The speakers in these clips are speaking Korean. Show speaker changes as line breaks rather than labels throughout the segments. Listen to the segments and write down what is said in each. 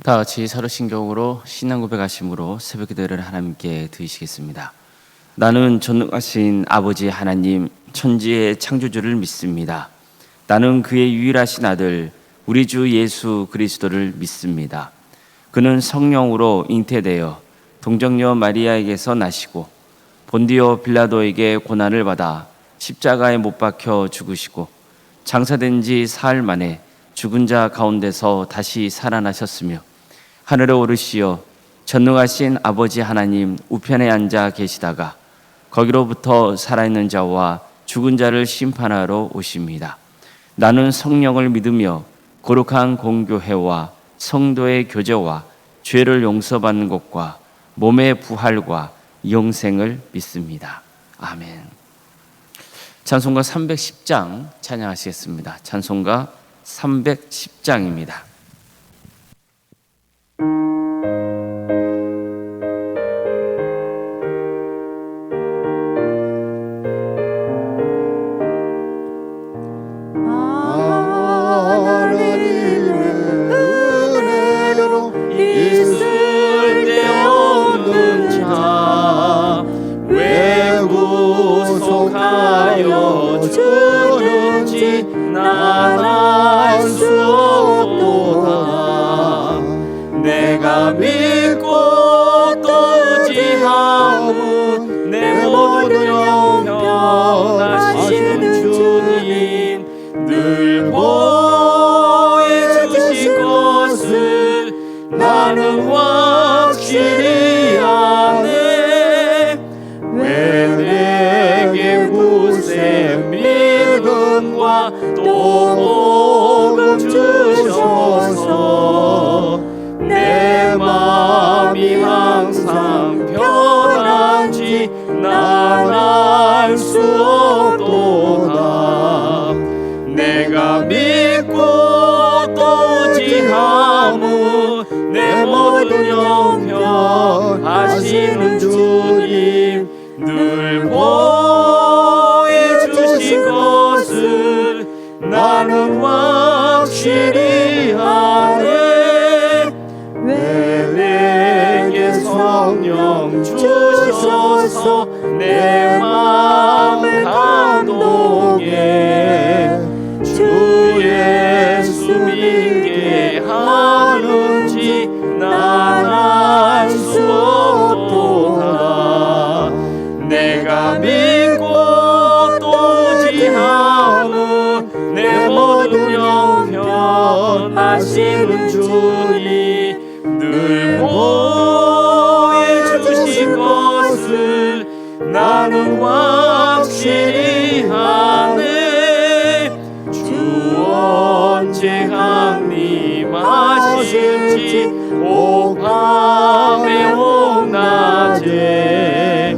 다 같이 사도신경으로 신앙 고백하심으로 새벽 기도를 하나님께 드리시겠습니다. 나는 전능하신 아버지 하나님 천지의 창조주를 믿습니다. 나는 그의 유일하신 아들 우리 주 예수 그리스도를 믿습니다. 그는 성령으로 잉태되어 동정녀 마리아에게서 나시고 본디오 빌라도에게 고난을 받아 십자가에 못 박혀 죽으시고 장사된 지 사흘 만에 죽은 자 가운데서 다시 살아나셨으며 하늘에 오르시어 전능하신 아버지 하나님 우편에 앉아 계시다가 거기로부터 살아있는 자와 죽은 자를 심판하러 오십니다. 나는 성령을 믿으며 거룩한 공교회와 성도의 교제와 죄를 용서받는 것과 몸의 부활과 영생을 믿습니다. 아멘. 찬송가 310장 찬양하시겠습니다. 찬송가 310장입니다.
내가 믿고 또 의지하오 내 모든 영변하시는 주님 늘 보여주실 것을 나는 확실히 아네. 왜 내게 굳세 믿음과 또 복음 주셔서 내 마음이 항상 편한지 난 알 수 없도다. 내가 믿고 또 의지하오 내 모든 영변 하시는 주님 늘 보여주신 것을 나는 확실히 아네. 왜 내게 성령 주셔서 내 마음을 감동해 주 예수 믿게 하는지 난 알 수 없도다. 내가 믿고 또 의지하오 내 모든 영변 하시는 주님 늘 보여주신 것을 나는 확실히 아네. 주 언제 강림하실지 오 밤에 오 낮에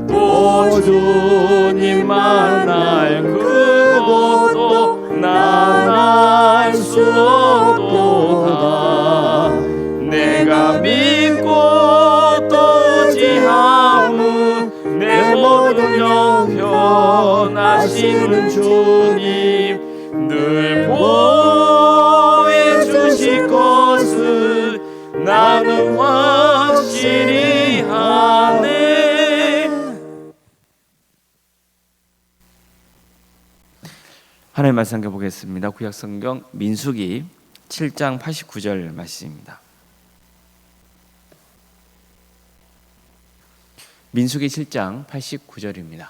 또 주님 만날 그것도 난 알 수 없도다. 내가 믿고 또 의지하오 내 모든 영변 하시는 주님 늘 보여주실 것을 나는 확실히 아네.
하나님 말씀 보겠습니다. 구약성경 민수기 7장 89절 말씀입니다. 민수기 7장 89절입니다.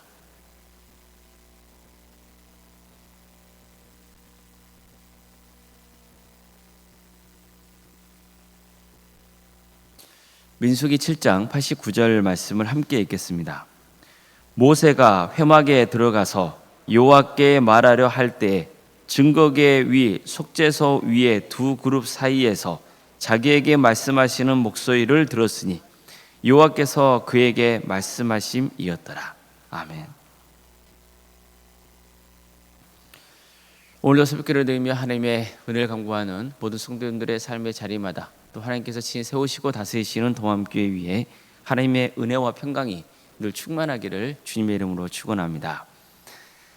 민수기 7장 89절 말씀을 함께 읽겠습니다. 모세가 회막에 들어가서 여호와께 말하려 할 때에 증거계 위 속죄소 위에 두 그룹 사이에서 자기에게 말씀하시는 목소리를 들었으니 여호와께서 그에게 말씀하심이었더라. 아멘. 오늘도 새벽기를 드리며 하나님의 은혜를 간구하는 모든 성도님들의 삶의 자리마다 또 하나님께서 친히 세우시고 다스리시는 동암교회 위에 하나님의 은혜와 평강이 늘 충만하기를 주님의 이름으로 축원합니다.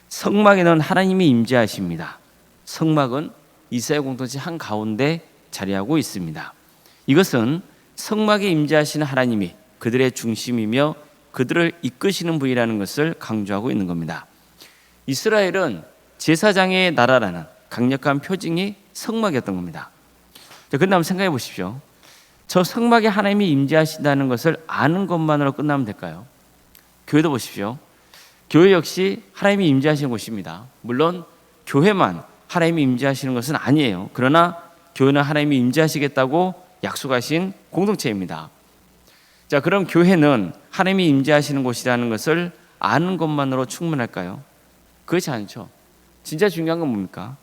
성막에는 하나님이 임재하십니다. 성막은 이스라엘 공동체 한가운데 자리하고 있습니다. 이것은 성막에 임재하시는 하나님이 그들의 중심이며 그들을 이끄시는 분이라는 것을 강조하고 있는 겁니다. 이스라엘은 제사장의 나라라는 강력한 표징이 성막이었던 겁니다. 그런데 한번 생각해 보십시오. 저 성막에 하나님이 임재하신다는 것을 아는 것만으로 끝나면 될까요? 교회도 보십시오. 교회 역시 하나님이 임재하시는 곳입니다. 물론 교회만 하나님이 임재하시는 것은 아니에요. 그러나 교회는 하나님이 임재하시겠다고 약속하신 공동체입니다. 자, 그럼 교회는 하나님이 임재하시는 곳이라는 것을 아는 것만으로 충분할까요? 그렇지 않죠. 진짜 중요한 건 뭡니까?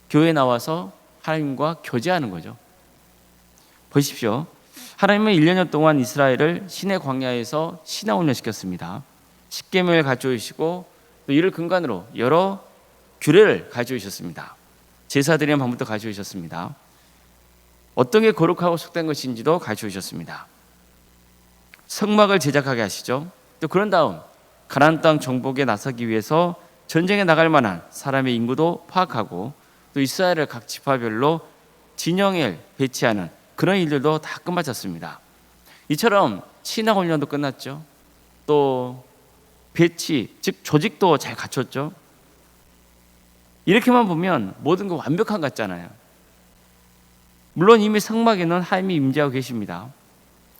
교회에 나와서 하나님과 교제하는 거죠. 보십시오. 하나님은 1년여 동안 이스라엘을 시내 광야에서 신앙훈련 시켰습니다. 십계명을 가르쳐주시고 또 이를 근간으로 여러 규례를 가르쳐주셨습니다. 제사드리는 방법도 가르쳐주셨습니다. 어떤 게 거룩하고 속된 것인지도 가르쳐주셨습니다. 성막을 제작하게 하시죠. 또 그런 다음 가나안 땅 정복에 나서기 위해서 전쟁에 나갈 만한 사람의 인구도 파악하고 또 이스라엘을 각 지파별로 진영을 배치하는 그런 일들도 다 끝마쳤습니다. 이처럼 신앙훈련도 끝났죠. 또 배치, 즉 조직도 잘 갖췄죠. 이렇게만 보면 모든 게 완벽한 것 같잖아요. 물론 이미 성막에는 하나님이 임재하고 계십니다.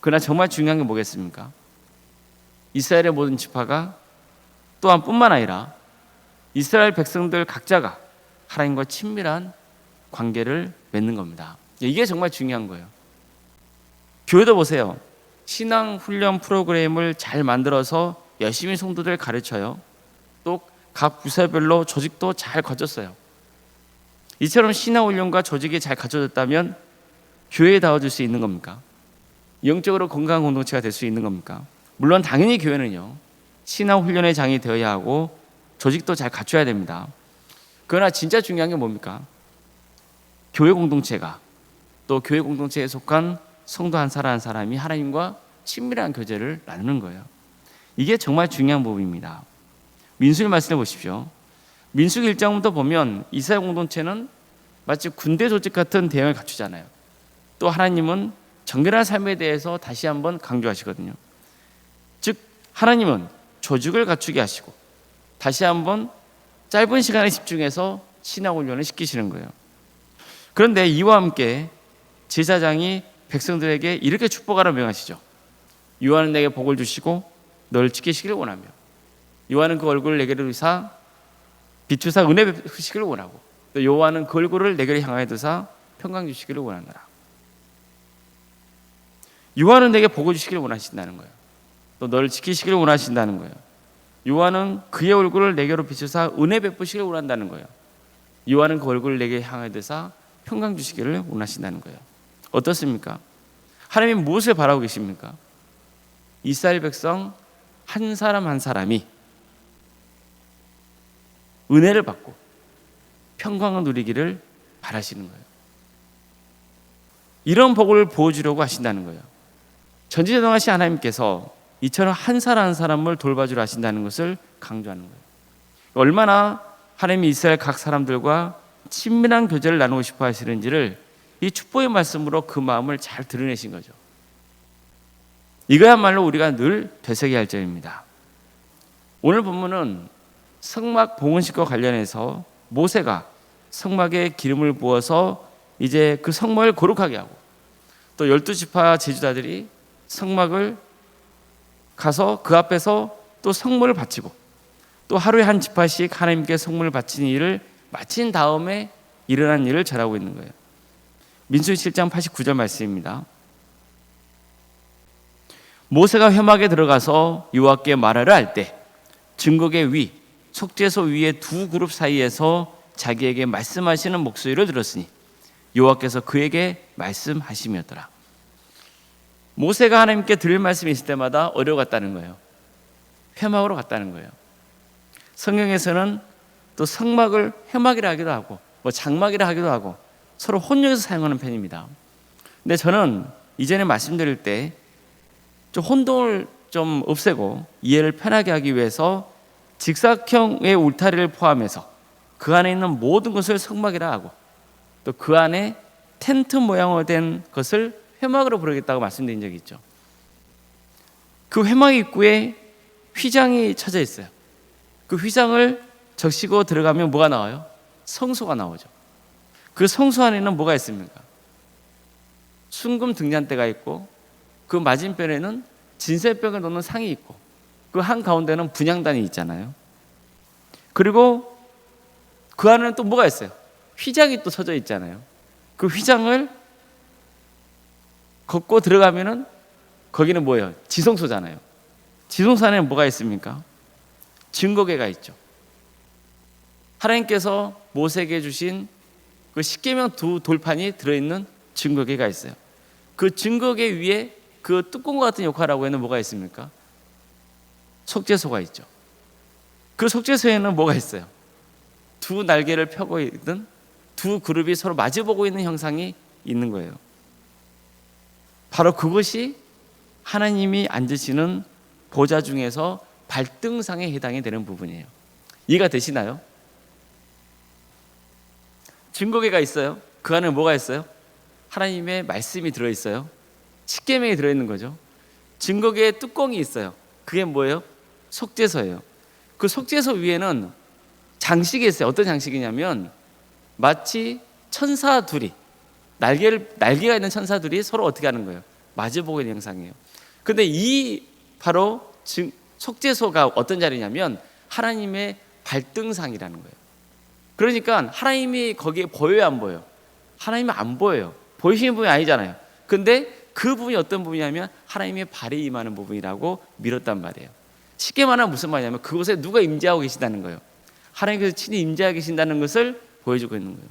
그러나 정말 중요한 게 뭐겠습니까? 이스라엘의 모든 지파가 또한 뿐만 아니라 이스라엘 백성들 각자가 하나님과 친밀한 관계를 맺는 겁니다. 이게 정말 중요한 거예요. 교회도 보세요. 신앙 훈련 프로그램을 잘 만들어서 열심히 성도들 가르쳐요. 또 각 부서별로 조직도 잘 갖췄어요. 이처럼 신앙 훈련과 조직이 잘 갖춰졌다면 교회에 닿아줄 수 있는 겁니까? 영적으로 건강한 공동체가 될 수 있는 겁니까? 물론 당연히 교회는요, 신앙 훈련의 장이 되어야 하고 조직도 잘 갖춰야 됩니다. 그러나 진짜 중요한 게 뭡니까? 교회 공동체가 또 교회 공동체에 속한 성도 한 사람 한 사람이 하나님과 친밀한 교제를 나누는 거예요. 이게 정말 중요한 부분입니다. 민수기 말씀해 보십시오. 민수기 1장부터 보면 이스라엘 공동체는 마치 군대 조직 같은 대응을 갖추잖아요. 또 하나님은 정결한 삶에 대해서 다시 한번 강조하시거든요. 즉 하나님은 조직을 갖추게 하시고 다시 한번 짧은 시간에 집중해서 신앙 훈련을 시키시는 거예요. 그런데 이와 함께 제사장이 백성들에게 이렇게 축복하라 명하시죠. 요한은 내게 복을 주시고 너를 지키시기를 원하며 요한은 그 얼굴을 내게로 두사 비추사 은혜 베푸시기를 원하고 또 요한은 그 얼굴을 내게로 향하여 두사 평강 주시기를 원하노라. 요한은 내게 복을 주시기를 원하신다는 거예요. 또 너를 지키시기를 원하신다는 거예요. 요한은 그의 얼굴을 내게로 비추사 은혜 베푸시기를 원한다는 거예요. 요한은 그 얼굴을 내게 향하여 두사 평강 주시기를 원하신다는 거예요. 어떻습니까? 하나님이 무엇을 바라고 계십니까? 이스라엘 백성 한 사람 한 사람이 은혜를 받고 평강을 누리기를 바라시는 거예요. 이런 복을 보여주려고 하신다는 거예요. 전지전능하신 하나님께서 이처럼 한 사람 한 사람을 돌봐주려 하신다는 것을 강조하는 거예요. 얼마나 하나님이 이스라엘 각 사람들과 친밀한 교제를 나누고 싶어 하시는지를 이 축복의 말씀으로 그 마음을 잘 드러내신 거죠. 이거야말로 우리가 늘 되새겨야 할 점입니다. 오늘 본문은 성막 봉헌식과 관련해서 모세가 성막에 기름을 부어서 이제 그 성막을 거룩하게 하고 또 12지파 제사장들이 성막을 가서 그 앞에서 또 성물을 바치고 또 하루에 한 지파씩 하나님께 성물을 바치는 일을 마친 다음에 일어난 일을 전하고 있는 거예요. 민수기 7장 89절 말씀입니다. 모세가 회막에 들어가서 여호와께 말하려 할 때 증거계 위 속죄소 위의 두 그룹 사이에서 자기에게 말씀하시는 목소리를 들었으니 여호와께서 그에게 말씀하심이었더라. 모세가 하나님께 드릴 말씀이 있을 때마다 어디로 갔다는 거예요? 회막으로 갔다는 거예요. 성경에서는 또 성막을 회막이라 하기도 하고 뭐 장막이라 하기도 하고 서로 혼용해서 사용하는 편입니다. 근데 저는 이전에 말씀드릴 때 좀 혼동을 좀 없애고 이해를 편하게 하기 위해서 직사형의 울타리를 포함해서 그 안에 있는 모든 것을 성막이라 하고 또 그 안에 텐트 모양으로 된 것을 회막으로 부르겠다고 말씀드린 적이 있죠. 그 회막 입구에 휘장이 쳐져 있어요. 그 휘장을 적시고 들어가면 뭐가 나와요? 성소가 나오죠. 그 성소 안에는 뭐가 있습니까? 순금 등잔대가 있고 그 맞은편에는 진설병을 놓는 상이 있고 그 한가운데는 분향단이 있잖아요. 그리고 그 안에는 또 뭐가 있어요? 휘장이 또 쳐져 있잖아요. 그 휘장을 걷고 들어가면은 거기는 뭐예요? 지성소잖아요. 지성소 안에는 뭐가 있습니까? 증거궤가 있죠. 하나님께서 모세에게 주신 그 십계명 두 돌판이 들어있는 증거궤가 있어요. 그 증거궤 위에 그 뚜껑과 같은 역할을 하고 있는 뭐가 있습니까? 속죄소가 있죠. 그 속죄소에는 뭐가 있어요? 두 날개를 펴고 있는 두 그룹이 서로 마주보고 있는 형상이 있는 거예요. 바로 그것이 하나님이 앉으시는 보좌 중에서 발등상에 해당이 되는 부분이에요. 이해가 되시나요? 증거궤가 있어요. 그 안에 뭐가 있어요? 하나님의 말씀이 들어있어요. 십계명이 들어있는 거죠. 증거궤에 뚜껑이 있어요. 그게 뭐예요? 속죄소예요. 그 속죄소 위에는 장식이 있어요. 어떤 장식이냐면 마치 천사 둘이 날개가 있는 천사 둘이 서로 어떻게 하는 거예요? 마주보고 있는 형상이에요. 근데 이 바로 속죄소가 어떤 자리냐면 하나님의 발등상이라는 거예요. 그러니까 하나님이 거기에 보여요, 안 보여요? 하나님은 안 보여요. 보이시는 부분이 아니잖아요. 근데 그 부분이 어떤 부분이냐면 하나님의 발이 임하는 부분이라고 밀었단 말이에요. 쉽게 말하면 무슨 말이냐면 그곳에 누가 임재하고 계신다는 거예요. 하나님께서 친히 임재하고 계신다는 것을 보여주고 있는 거예요.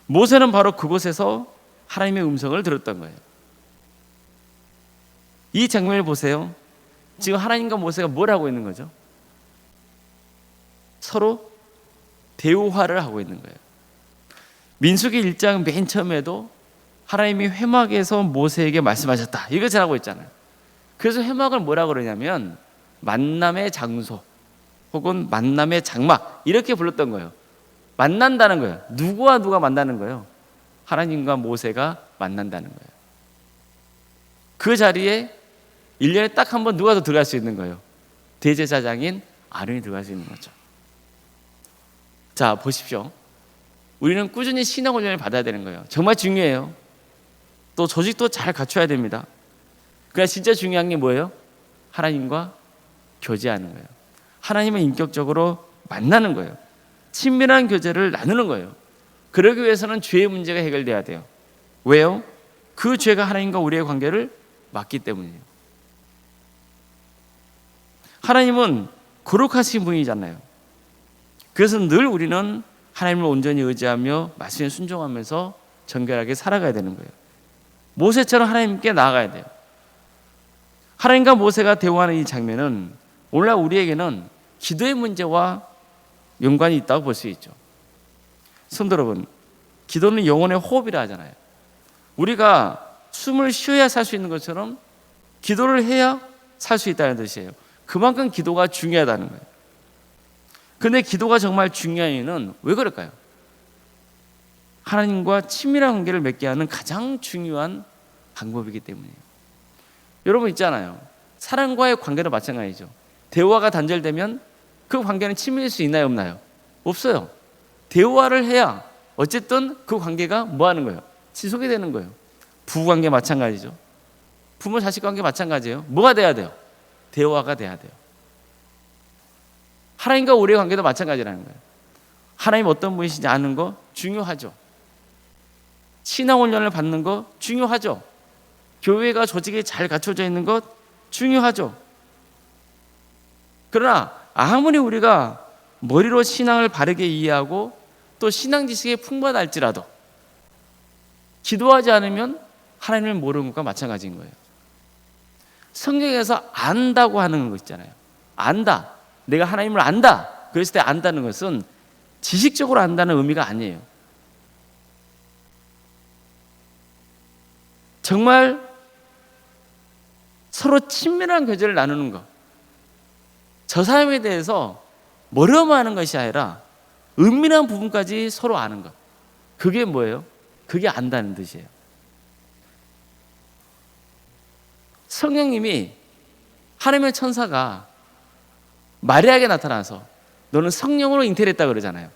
모세는 바로 그곳에서 하나님의 음성을 들었던 거예요. 이 장면을 보세요. 지금 하나님과 모세가 뭘 하고 있는 거죠? 서로 대화를 하고 있는 거예요. 민수기 1장 맨 처음에도 하나님이 회막에서 모세에게 말씀하셨다, 이거 잘하고 있잖아요. 그래서 회막을 뭐라 그러냐면 만남의 장소 혹은 만남의 장막 이렇게 불렀던 거예요. 만난다는 거예요. 누구와 누가 만나는 거예요? 하나님과 모세가 만난다는 거예요. 그 자리에 1년에 딱 한 번 누가 더 들어갈 수 있는 거예요? 대제사장인 아론이 들어갈 수 있는 거죠. 자, 보십시오. 우리는 꾸준히 신앙 훈련을 받아야 되는 거예요. 정말 중요해요. 또 조직도 잘 갖춰야 됩니다. 그러나 진짜 중요한 게 뭐예요? 하나님과 교제하는 거예요. 하나님을 인격적으로 만나는 거예요. 친밀한 교제를 나누는 거예요. 그러기 위해서는 죄의 문제가 해결돼야 돼요. 왜요? 그 죄가 하나님과 우리의 관계를 막기 때문이에요. 하나님은 거룩하신 분이잖아요. 그래서 늘 우리는 하나님을 온전히 의지하며 말씀에 순종하면서 정결하게 살아가야 되는 거예요. 모세처럼 하나님께 나아가야 돼요. 하나님과 모세가 대화하는 이 장면은 오늘날 우리에게는 기도의 문제와 연관이 있다고 볼 수 있죠. 성도 여러분, 기도는 영혼의 호흡이라 하잖아요. 우리가 숨을 쉬어야 살 수 있는 것처럼 기도를 해야 살 수 있다는 뜻이에요. 그만큼 기도가 중요하다는 거예요. 근데 기도가 정말 중요한 이유는 왜 그럴까요? 하나님과 친밀한 관계를 맺게 하는 가장 중요한 방법이기 때문이에요. 여러분 있잖아요. 사람과의 관계도 마찬가지죠. 대화가 단절되면 그 관계는 친밀할 수 있나요, 없나요? 없어요. 대화를 해야 어쨌든 그 관계가 뭐 하는 거예요? 지속이 되는 거예요. 부부관계 마찬가지죠. 부모 자식 관계 마찬가지예요. 뭐가 돼야 돼요? 대화가 돼야 돼요. 하나님과 우리의 관계도 마찬가지라는 거예요. 하나님 어떤 분이신지 아는 거 중요하죠. 신앙 훈련을 받는 거 중요하죠. 교회가 조직이 잘 갖춰져 있는 것 중요하죠. 그러나 아무리 우리가 머리로 신앙을 바르게 이해하고 또 신앙 지식에 풍부하다 할지라도 기도하지 않으면 하나님을 모르는 것과 마찬가지인 거예요. 성경에서 안다고 하는 거 있잖아요. 안다. 내가 하나님을 안다. 그랬을 때 안다는 것은 지식적으로 안다는 의미가 아니에요. 정말 서로 친밀한 교제를 나누는 것. 저 사람에 대해서 뭐라만 하는 것이 아니라 은밀한 부분까지 서로 아는 것. 그게 뭐예요? 그게 안다는 뜻이에요. 성령님이, 하나님의 천사가 마리아에게 나타나서 너는 성령으로 잉태됐다 그러잖아요.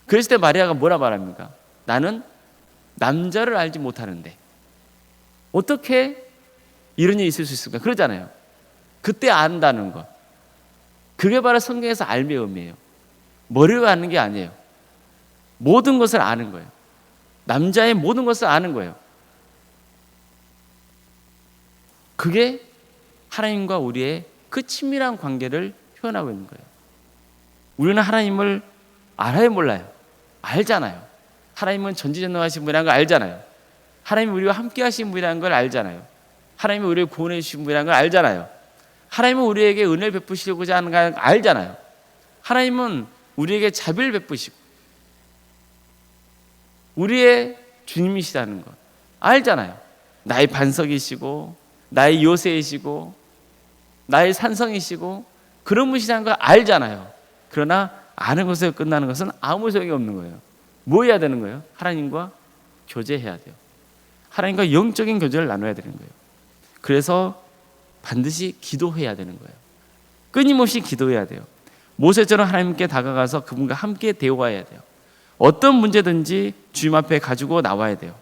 그랬을 때 마리아가 뭐라 말합니까? 나는 남자를 알지 못하는데 어떻게 이런 일이 있을 수 있을까? 그러잖아요. 그때 안다는 것, 그게 바로 성경에서 알미의 의미예요. 머리로 아는 게 아니에요. 모든 것을 아는 거예요. 남자의 모든 것을 아는 거예요. 그게 하나님과 우리의 그 친밀한 관계를 표현하고 있는 거예요. 우리는 하나님을 알아요, 몰라요? 알잖아요. 하나님은 전지전능하신 분이라는 걸 알잖아요. 하나님이 우리와 함께 하신 분이라는 걸 알잖아요. 하나님이 우리를 구원해 주신 분이라는 걸 알잖아요. 하나님은 우리에게 은혜를 베푸시고자 하는 걸 알잖아요. 하나님은 우리에게 자비를 베푸시고 우리의 주님이시라는 것 알잖아요. 나의 반석이시고 나의 요새이시고 나의 산성이시고 그런 분이시라는 걸 알잖아요. 그러나 아는 것에 끝나는 것은 아무 소용이 없는 거예요. 뭐 해야 되는 거예요? 하나님과 교제해야 돼요. 하나님과 영적인 교제를 나눠야 되는 거예요. 그래서 반드시 기도해야 되는 거예요. 끊임없이 기도해야 돼요. 모세처럼 하나님께 다가가서 그분과 함께 대화해야 돼요. 어떤 문제든지 주님 앞에 가지고 나와야 돼요.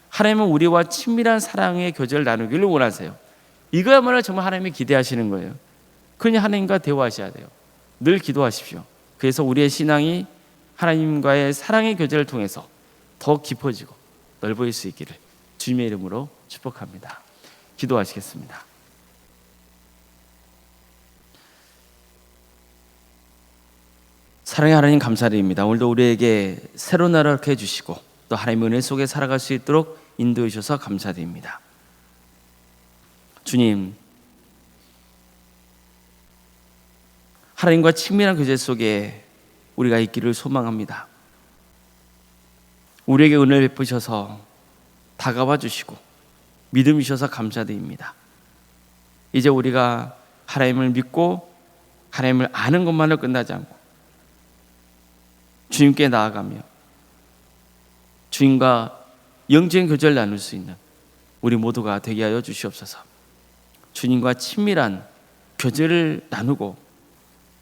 하나님은 우리와 친밀한 사랑의 교제를 나누기를 원하세요. 이거야말로 정말 하나님이 기대하시는 거예요. 그러니 하나님과 대화하셔야 돼요. 늘 기도하십시오. 그래서 우리의 신앙이 하나님과의 사랑의 교제를 통해서 더 깊어지고 넓어질 수 있기를 주님의 이름으로 축복합니다. 기도하시겠습니다. 사랑의 하나님 감사드립니다. 오늘도 우리에게 새로운 날을 허락해 주시고 또 하나님의 은혜 속에 살아갈 수 있도록 인도해 주셔서 감사드립니다. 주님, 하나님과 친밀한 교제 속에 우리가 있기를 소망합니다. 우리에게 은혜를 베푸셔서 다가와 주시고 믿음 주셔서 감사드립니다. 이제 우리가 하나님을 믿고 하나님을 아는 것만으로 끝나지 않고 주님께 나아가며 주님과 영적인 교제를 나눌 수 있는 우리 모두가 되게 하여 주시옵소서. 주님과 친밀한 교제를 나누고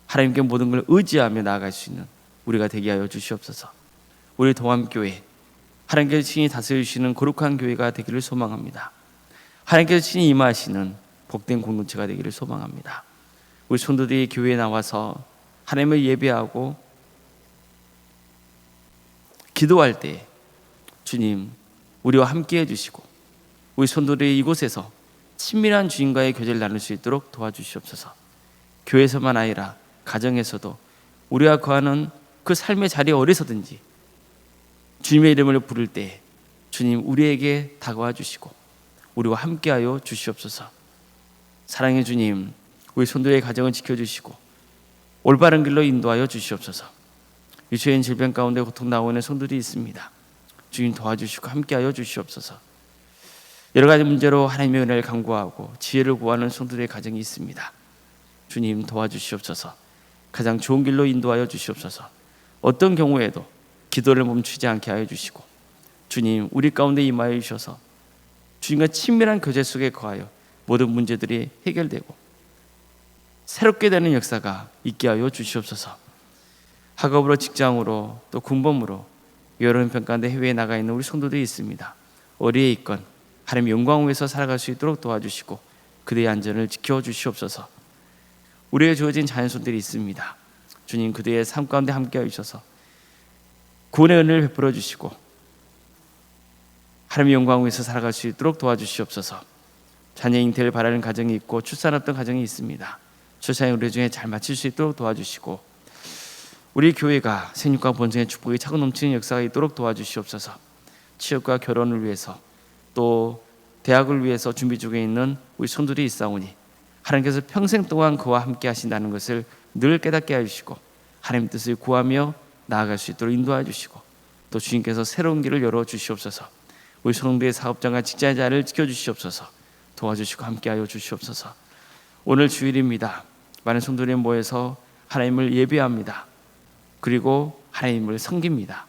하나님께 모든 걸 의지하며 나아갈 수 있는 우리가 되게 하여 주시옵소서. 우리 동암교회 하나님께서 친히 다스리시는 거룩한 교회가 되기를 소망합니다. 하나님께서 친히 임하시는 복된 공동체가 되기를 소망합니다. 우리 성도들이 교회에 나와서 하나님을 예배하고 기도할 때 주님 우리와 함께 해주시고 우리 성도들이 이곳에서 친밀한 주님과의 교제를 나눌 수 있도록 도와주시옵소서. 교회에서만 아니라 가정에서도 우리가 거하는 그 삶의 자리에 어디서든지 주님의 이름을 부를 때 주님 우리에게 다가와 주시고 우리와 함께하여 주시옵소서. 사랑의 주님, 우리 성도의 가정을 지켜주시고 올바른 길로 인도하여 주시옵소서. 유초인 질병 가운데 고통 나오는 성도들이 있습니다. 주님 도와주시고 함께하여 주시옵소서. 여러 가지 문제로 하나님의 은혜를 간구하고 지혜를 구하는 성도들의 가정이 있습니다. 주님 도와주시옵소서. 가장 좋은 길로 인도하여 주시옵소서. 어떤 경우에도 기도를 멈추지 않게 하여 주시고 주님 우리 가운데 임하여 주셔서 주님과 친밀한 교제 속에 거하여 모든 문제들이 해결되고 새롭게 되는 역사가 있게 하여 주시옵소서. 학업으로 직장으로 또 군복무로 여러 형편 가운데 해외에 나가 있는 우리 성도들이 있습니다. 어디에 있건 하나님 영광을 위해서 살아갈 수 있도록 도와주시고 그들의 안전을 지켜주시옵소서. 우리에게 주어진 자녀손들이 있습니다. 주님 그들의 삶 가운데 함께하여 주셔서 구원의 은혜를 베풀어 주시고 하나님의 영광을 위해서 살아갈 수 있도록 도와주시옵소서. 자녀 잉태를 바라는 가정이 있고 출산 없던 가정이 있습니다. 출산의 의뢰 중에 잘 마칠 수 있도록 도와주시고 우리 교회가 생육과 번성의 축복이 차고 넘치는 역사가 있도록 도와주시옵소서. 취업과 결혼을 위해서 또 대학을 위해서 준비 중에 있는 우리 성도들이 있사오니 하나님께서 평생 동안 그와 함께 하신다는 것을 늘 깨닫게 해주시고 하나님 뜻을 구하며 나아갈 수 있도록 인도해 주시고 또 주님께서 새로운 길을 열어주시옵소서. 우리 성도의 사업장과 직장자를 지켜주시옵소서. 도와주시고 함께하여 주시옵소서. 오늘 주일입니다. 많은 성도들이 모여서 하나님을 예배합니다. 그리고 하나님을 섬깁니다.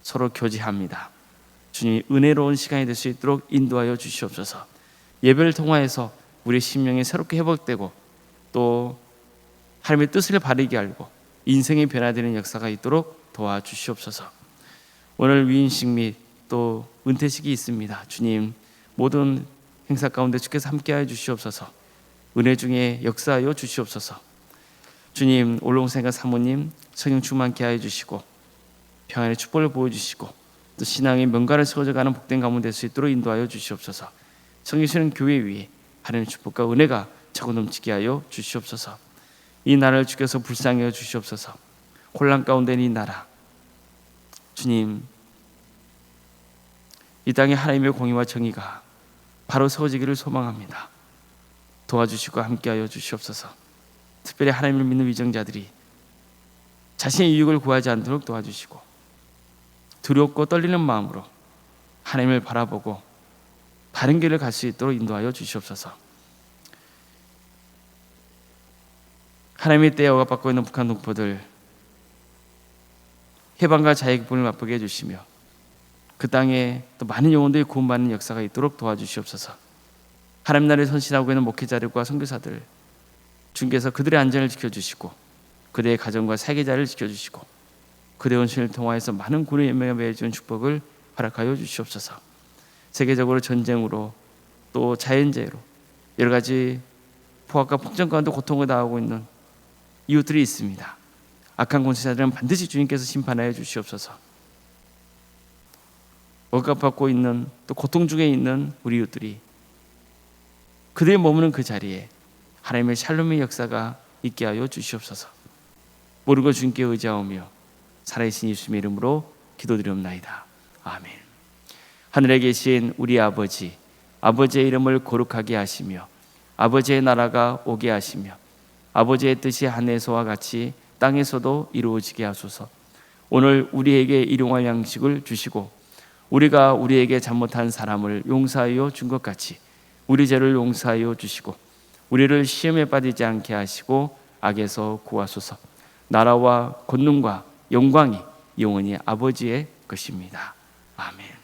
서로 교제합니다. 주님 은혜로운 시간이 될 수 있도록 인도하여 주시옵소서. 예배를 통하여서 우리의 심령이 새롭게 회복되고 또 하나님의 뜻을 바르게 알고 인생이 변화되는 역사가 있도록 도와주시옵소서. 오늘 위임식 및 또 은퇴식이 있습니다. 주님, 모든 행사 가운데 주께서 함께하여 주시옵소서. 은혜 중에 역사하여 주시옵소서. 주님, 올롱생과 사모님 성령 충만케 하여 주시고 평안의 축복을 보여주시고 또 신앙의 명가를 세워져가는 복된 가문 될 수 있도록 인도하여 주시옵소서. 성리시는 교회 위에 하나님의 축복과 은혜가 차고 넘치게 하여 주시옵소서. 이 나라를 주께서 불쌍히 여 주시옵소서. 혼란 가운데 있는 이 나라, 주님, 이 땅에 하나님의 공의와 정의가 바로 세워지기를 소망합니다. 도와주시고 함께하여 주시옵소서. 특별히 하나님을 믿는 위정자들이 자신의 유익을 구하지 않도록 도와주시고 두렵고 떨리는 마음으로 하나님을 바라보고 바른 길을 갈 수 있도록 인도하여 주시옵소서. 하나님의 때에 억압받고 있는 북한 동포들 해방과 자유의 기쁨을 맛보게 해주시며 그 땅에 또 많은 영혼들이 구원받는 역사가 있도록 도와주시옵소서. 하나님 나라에 선신하고 있는 목회자들과 선교사들 주께서 그들의 안전을 지켜주시고 그들의 가정과 사계자를 지켜주시고 그들의 헌신을 통하여서 많은 군의 연맹에 맺어준 축복을 허락하여 주시옵소서. 세계적으로 전쟁으로 또 자연재해로 여러 가지 포악과 폭정 가운데 고통을 당하고 있는 이웃들이 있습니다. 악한 권세자들은 반드시 주님께서 심판하여 주시옵소서. 억압받고 있는 또 고통 중에 있는 우리 이웃들이 그들이 머무는 그 자리에 하나님의 샬롬의 역사가 있게 하여 주시옵소서. 모든 것 주님께 의지하오며 살아계신 예수님의 이름으로 기도드리옵나이다. 아멘. 하늘에 계신 우리 아버지, 아버지의 이름을 거룩하게 하시며 아버지의 나라가 오게 하시며 아버지의 뜻이 하늘에서와 같이 땅에서도 이루어지게 하소서. 오늘 우리에게 일용할 양식을 주시고 우리가 우리에게 잘못한 사람을 용서하여 준 것 같이 우리 죄를 용서하여 주시고 우리를 시험에 빠지지 않게 하시고 악에서 구하소서. 나라와 권능과 영광이 영원히 아버지의 것입니다. 아멘.